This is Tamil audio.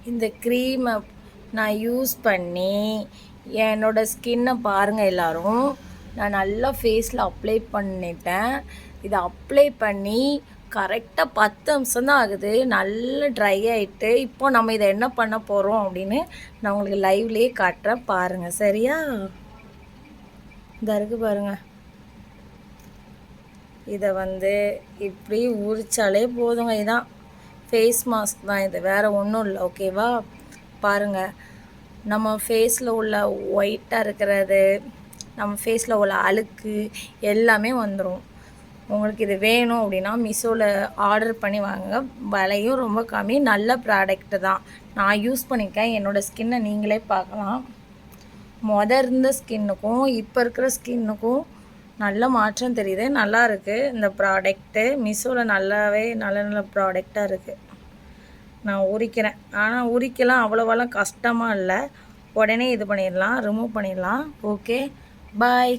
இந்த க்ரீமை நான் யூஸ் பண்ணி என்னோடய ஸ்கின்னை பாருங்கள் எல்லோரும். நான் நல்லா ஃபேஸில் அப்ளை பண்ணிட்டேன். இதை அப்ளை பண்ணி கரெக்டாக 10 நிமிஷம் தான் ஆகுது. நல்லா ட்ரை ஆகிட்டு இப்போ நம்ம இதை என்ன பண்ண போகிறோம் அப்படின்னு நான் உங்களுக்கு லைவ்லேயே காட்டுறேன் பாருங்கள். சரியா? இந்த இருக்குது பாருங்கள். இதை இப்படி உரிச்சாலே போதுங்க. இதான் ஃபேஸ் மாஸ்க் தான் இது, வேறு ஒன்றும் இல்லை. ஓகேவா? பாருங்கள், நம்ம ஃபேஸில் உள்ள ஒயிட்டாக இருக்கிறது, நம்ம ஃபேஸில் உள்ள அழுக்கு எல்லாமே வந்துடும். உங்களுக்கு இது வேணும் அப்படின்னா மீஷோவில் ஆர்டர் பண்ணி வாங்க. விலையும் ரொம்ப கம்மி, நல்ல ப்ராடக்ட்டு தான். நான் யூஸ் பண்ணியிருக்கேன். என்னோடய ஸ்கின்னை நீங்களே பார்க்கலாம். இருந்த ஸ்கின்னுக்கும் இப்போ இருக்கிற ஸ்கின்னுக்கும் நல்ல மாற்றம் தெரியுது. நல்லா இருக்குது இந்த ப்ராடக்ட்டு. மீஷோவில் நல்ல நல்ல ப்ராடக்டாக இருக்குது. நான் உரிக்கிறேன். ஆனால் உரிக்கலாம் அவ்வளோவெல்லாம் கஷ்டமாக இல்லை. உடனே இது பண்ணிடலாம், ரிமூவ் பண்ணிடலாம். ஓகே, பாய்.